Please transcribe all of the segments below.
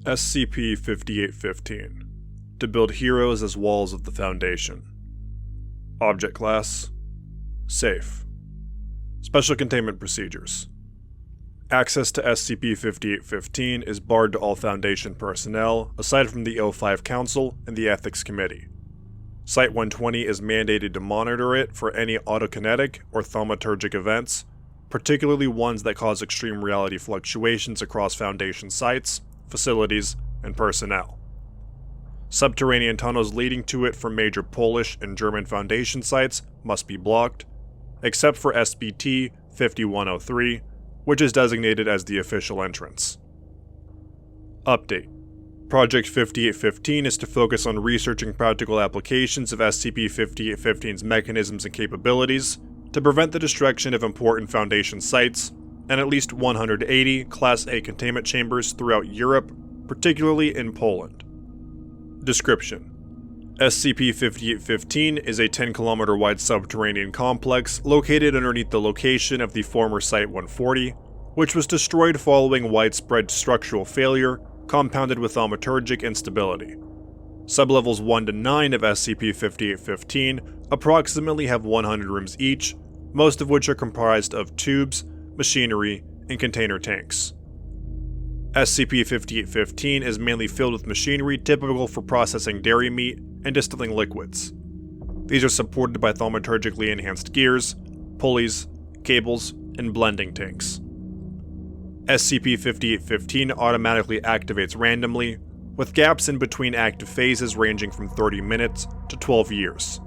SCP-5815 to build heroes as walls of the Foundation. Object Class: Safe. Special Containment Procedures: access to SCP-5815 is barred to all Foundation personnel aside from the O5 Council and the Ethics Committee. Site-120 is mandated to monitor it for any autokinetic or thaumaturgic events, particularly ones that cause extreme reality fluctuations across Foundation sites, facilities, and personnel. Subterranean tunnels leading to it from major Polish and German Foundation sites must be blocked, except for SPT-5103, which is designated as the official entrance. Update: Project 5815 is to focus on researching practical applications of SCP-5815's mechanisms and capabilities to prevent the destruction of important Foundation sites and at least 180 Class A containment chambers throughout Europe, particularly in Poland. Description: SCP-5815 is a 10-kilometer wide subterranean complex located underneath the location of the former Site-140, which was destroyed following widespread structural failure compounded with thaumaturgic instability. Sublevels 1 to 9 of SCP-5815 approximately have 100 rooms each, most of which are comprised of tubes, machinery, and container tanks. SCP-5815 is mainly filled with machinery typical for processing dairy meat and distilling liquids. These are supported by thaumaturgically enhanced gears, pulleys, cables, and blending tanks. SCP-5815 automatically activates randomly, with gaps in between active phases ranging from 30 minutes to 12 years.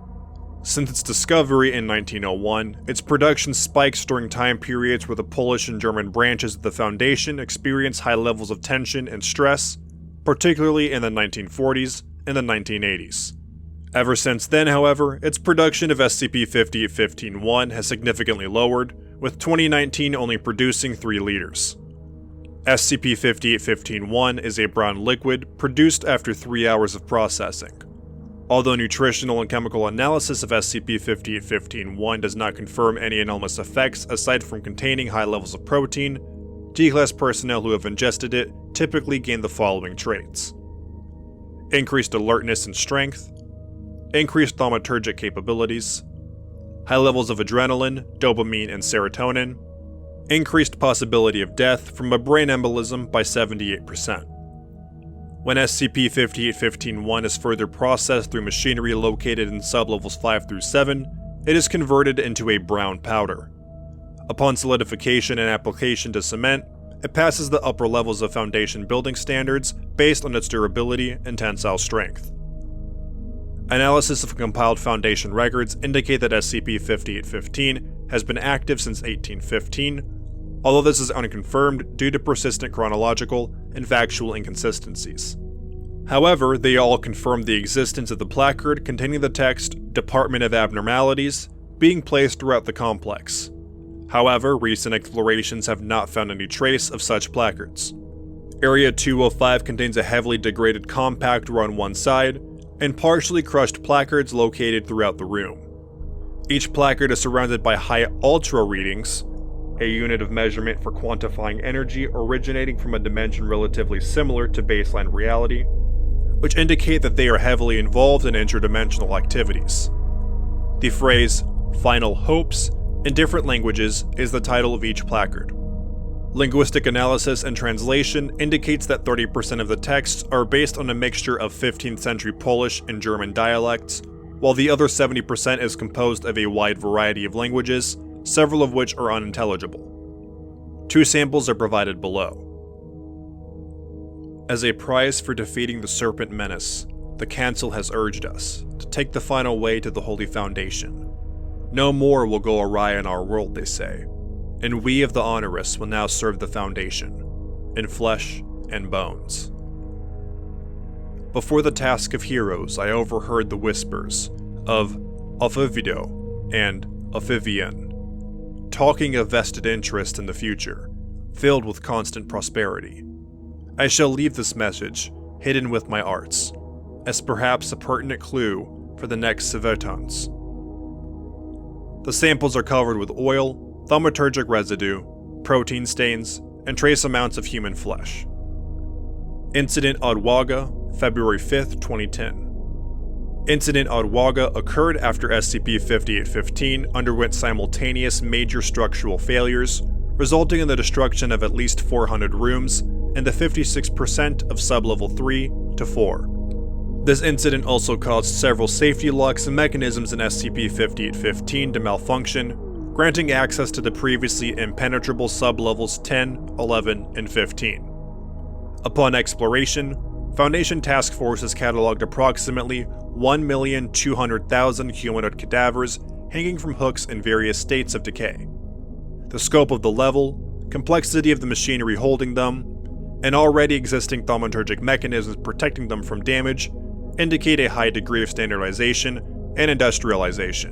Since its discovery in 1901, its production spikes during time periods where the Polish and German branches of the Foundation experience high levels of tension and stress, particularly in the 1940s and the 1980s. Ever since then, however, its production of SCP-5815-1 has significantly lowered, with 2019 only producing 3 liters. SCP-5815-1 is a brown liquid produced after 3 hours of processing. Although nutritional and chemical analysis of SCP-5815-1 does not confirm any anomalous effects aside from containing high levels of protein, D-Class personnel who have ingested it typically gain the following traits: increased alertness and strength, increased thaumaturgic capabilities, high levels of adrenaline, dopamine, and serotonin, increased possibility of death from a brain embolism by 78%. When SCP-5815-1 is further processed through machinery located in sublevels 5 through 7, it is converted into a brown powder. Upon solidification and application to cement, it passes the upper levels of Foundation building standards based on its durability and tensile strength. Analysis of compiled Foundation records indicate that SCP-5815 has been active since 1815, although this is unconfirmed due to persistent chronological and factual inconsistencies. However, they all confirm the existence of the placard containing the text "Department of Abnormalities" being placed throughout the complex. However, recent explorations have not found any trace of such placards. Area 205 contains a heavily degraded compactor on one side, and partially crushed placards located throughout the room. Each placard is surrounded by high ultra readings, a unit of measurement for quantifying energy originating from a dimension relatively similar to baseline reality, which indicate that they are heavily involved in interdimensional activities. The phrase "Final Hopes" in different languages is the title of each placard. Linguistic analysis and translation indicates that 30% of the texts are based on a mixture of 15th century Polish and German dialects, while the other 70% is composed of a wide variety of languages, several of which are unintelligible. 2 samples are provided below. As a prize for defeating the Serpent Menace, the Council has urged us to take the final way to the Holy Foundation. No more will go awry in our world, they say, and we of the Honorous will now serve the Foundation, in flesh and bones. Before the task of heroes, I overheard the whispers of Ophivido and Ophivian, talking of vested interest in the future, filled with constant prosperity. I shall leave this message, hidden with my arts, as perhaps a pertinent clue for the next Civetons. The samples are covered with oil, thaumaturgic residue, protein stains, and trace amounts of human flesh. Incident Odwaga, February 5, 2010. Incident Odwaga occurred after SCP-5815 underwent simultaneous major structural failures, resulting in the destruction of at least 400 rooms and the 56% of Sublevel 3 to 4. This incident also caused several safety locks and mechanisms in SCP-5815 to malfunction, granting access to the previously impenetrable sublevels 10, 11, and 15. Upon exploration, Foundation task forces cataloged approximately 1,200,000 humanoid cadavers hanging from hooks in various states of decay. The scope of the level, complexity of the machinery holding them, and already existing thaumaturgic mechanisms protecting them from damage indicate a high degree of standardization and industrialization.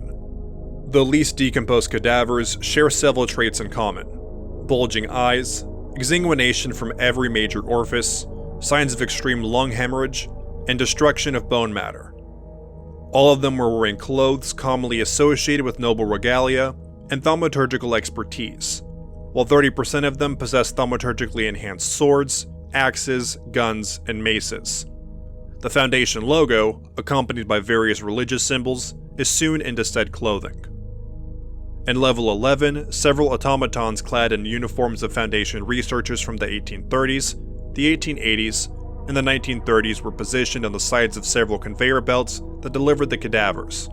The least decomposed cadavers share several traits in common: bulging eyes, exsanguination from every major orifice, signs of extreme lung hemorrhage, and destruction of bone matter. All of them were wearing clothes commonly associated with noble regalia and thaumaturgical expertise, while 30% of them possessed thaumaturgically enhanced swords, axes, guns, and maces. The Foundation logo, accompanied by various religious symbols, is sewn into said clothing. In Level 11, several automatons clad in uniforms of Foundation researchers from the 1830s, the 1880s, and the 1930s were positioned on the sides of several conveyor belts that delivered the cadavers.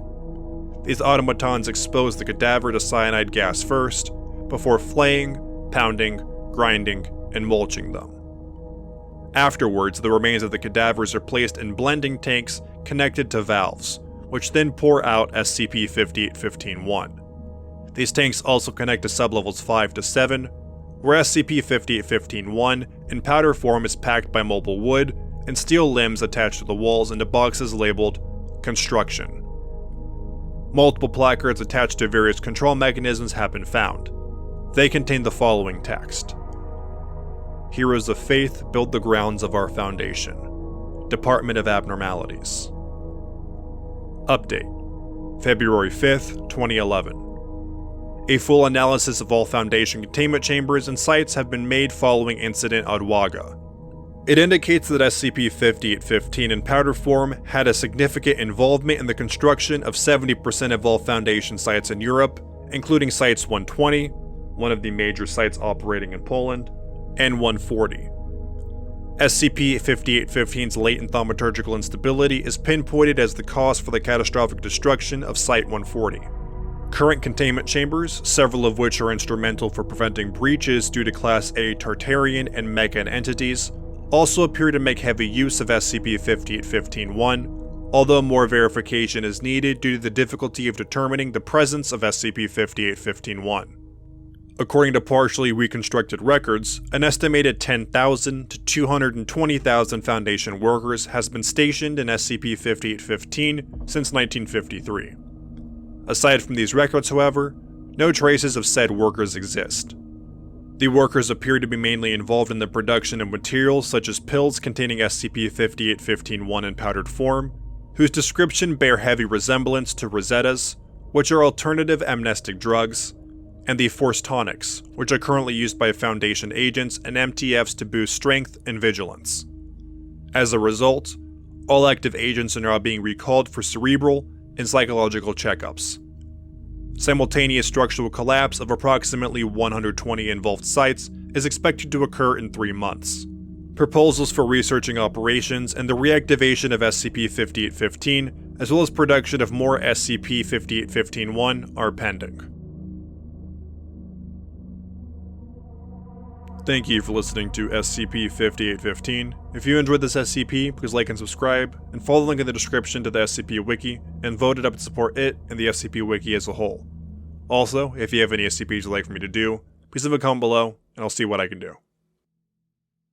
These automatons exposed the cadaver to cyanide gas first, before flaying, pounding, grinding, and mulching them. Afterwards, the remains of the cadavers are placed in blending tanks connected to valves, which then pour out SCP-5815-1. These tanks also connect to sublevels 5 to 7, where SCP-5815-1 in powder form is packed by mobile wood and steel limbs attached to the walls into boxes labeled Construction. Multiple placards attached to various control mechanisms have been found. They contain the following text: Heroes of Faith build the grounds of our Foundation. Department of Abnormalities. Update: February 5th, 2011. A full analysis of all Foundation containment chambers and sites have been made following Incident Odwaga. It indicates that SCP-5815 in powder form had a significant involvement in the construction of 70% of all Foundation sites in Europe, including Sites 120, one of the major sites operating in Poland, and 140. SCP-5815's latent thaumaturgical instability is pinpointed as the cause for the catastrophic destruction of Site 140. Current containment chambers, several of which are instrumental for preventing breaches due to Class A Tartarian and Mechan entities, also appear to make heavy use of SCP-5815-1, although more verification is needed due to the difficulty of determining the presence of SCP-5815-1. According to partially reconstructed records, an estimated 10,000 to 220,000 Foundation workers has been stationed in SCP-5815 since 1953. Aside from these records, however, no traces of said workers exist. The workers appear to be mainly involved in the production of materials such as pills containing SCP-5815-1 in powdered form, whose description bear heavy resemblance to Rosettas, which are alternative amnestic drugs, and the Force tonics, which are currently used by Foundation agents and MTFs to boost strength and vigilance. As a result, all active agents are now being recalled for cerebral and psychological checkups. Simultaneous structural collapse of approximately 120 involved sites is expected to occur in 3 months. Proposals for researching operations and the reactivation of SCP-5815, as well as production of more SCP-5815-1, are pending. Thank you for listening to SCP-5815. If you enjoyed this SCP, please like and subscribe, and follow the link in the description to the SCP Wiki, and vote it up to support it and the SCP Wiki as a whole. Also, if you have any SCPs you'd like for me to do, please leave a comment below, and I'll see what I can do.